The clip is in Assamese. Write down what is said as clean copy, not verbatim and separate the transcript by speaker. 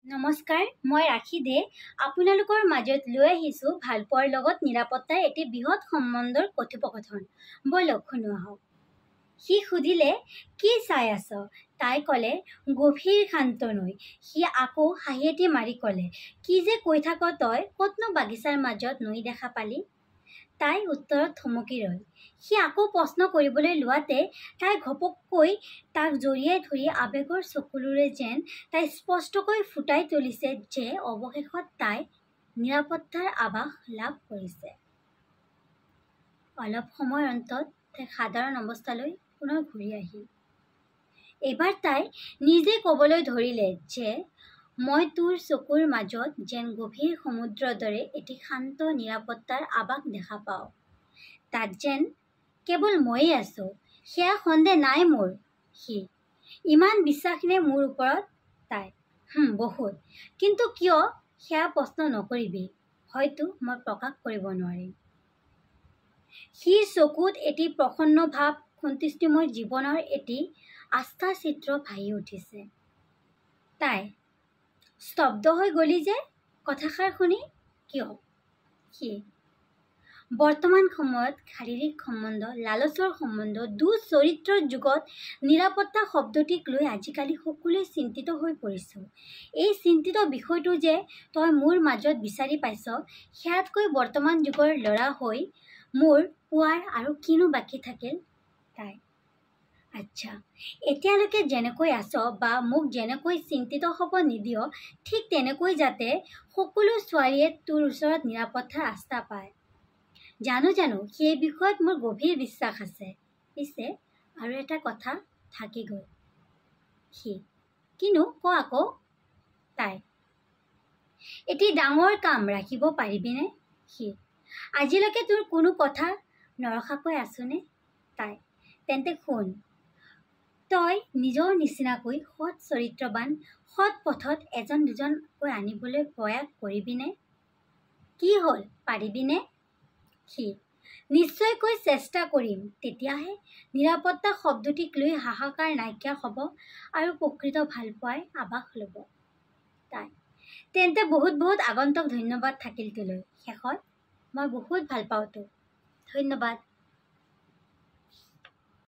Speaker 1: নমস্কাৰ, মই ৰাখি দে আপোনালোকৰ মাজত লৈ আহিছোঁ ভালপোৱাৰ লগত নিৰাপত্তাৰ এটি বৃহৎ সম্বন্ধৰ কথোপকথন। ব'লক শুনো আহক। সি সুধিলে, কি চাই আছ? তাই ক'লে, গভীৰ শান্ত নৈ। সি আকৌ হাঁহি এটি মাৰি ক'লে, কি যে কৈ থাক তই, ক'তনো বাগিচাৰ মাজত নৈ দেখা পালি? তাই উত্তৰত থমকি ৰল। সি আকৌ প্ৰশ্ন কৰিবলৈ লোৱাতে তাই ঘপককৈ তাক জড়িয়াই ধৰি আৱেগৰ চকুলোৰে যেন তাই স্পষ্টকৈ ফুটাই তুলিছে যে অৱশেষত তাই নিৰাপত্তাৰ আভাস লাভ কৰিছে। অলপ সময়ৰ অন্তত তাই সাধাৰণ অৱস্থালৈ পুনৰ ঘূৰি আহিল। এইবাৰ তাই নিজে ক'বলৈ ধৰিলে যে মই তোৰ চকুৰ মাজত যেন গভীৰ সমুদ্ৰৰ দৰে এটি শান্ত নিৰাপত্তাৰ আভাস দেখা পাওঁ। তাত যেন কেৱল ময়েই আছোঁ, সেয়া সন্দেহ নাই মোৰ। সি ইমান বিশ্বাস নে মোৰ ওপৰত? তাই বহুত। কিন্তু কিয় সেয়া প্ৰশ্ন নকৰিবি, হয়তো মই প্ৰকাশ কৰিব নোৱাৰিম। সিৰ চকুত এটি প্ৰসন্ন ভাৱ, সন্তুষ্টিময় জীৱনৰ এটি আস্থা চিত্ৰ ভাহি উঠিছে। তাই স্তব্ধ হৈ গলি যে কথাষাৰ শুনি। কিয়? সি বৰ্তমান সময়ত শাৰীৰিক সম্বন্ধ, লালচৰ সম্বন্ধ, দুচৰিত্ৰৰ যুগত নিৰাপত্তা শব্দটিক লৈ আজিকালি সকলোৱে চিন্তিত হৈ পৰিছোঁ। এই চিন্তিত বিষয়টো যে তই মোৰ মাজত বিচাৰি পাইছ, সেয়াতকৈ বৰ্তমান যুগৰ ল'ৰা হৈ মোৰ পোৱাৰ আৰু কিনো বাকী থাকিল? তাই আচ্ছা, এতিয়ালৈকে যেনেকৈ আছ বা মোক যেনেকৈ চিন্তিত হ'ব নিদিয়, ঠিক তেনেকৈ যাতে সকলো ছোৱালীয়ে তোৰ ওচৰত নিৰাপত্তাৰ আস্থা পায়। জানো সেই বিষয়ত মোৰ গভীৰ বিশ্বাস আছে। পিছে আৰু এটা কথা থাকি গ'ল। সি কিনো ক আকৌ? তাই এটি ডাঙৰ কাম ৰাখিব পাৰিবিনে? সি আজিলৈকে তোৰ কোনো কথা নৰখাকৈ আছোনে? তাই তেন্তে শুন, তই নিজৰ নিচিনাকৈ সৎ চৰিত্ৰৱান, সৎ পথত এজন দুজনকৈ আনিবলৈ প্ৰয়াস কৰিবিনে? কি হ'ল, পাৰিবিনে? সি নিশ্চয়কৈ চেষ্টা কৰিম। তেতিয়াহে নিৰাপত্তা শব্দটিক লৈ হাহাকাৰ নাইকিয়া হ'ব আৰু প্ৰকৃত ভালপোৱাৰ আভাস ল'ব। তাই তেন্তে বহুত আগন্তুক ধন্যবাদ থাকিল তোলৈ। শেষত মই বহুত ভাল পাওঁ তোক। ধন্যবাদ।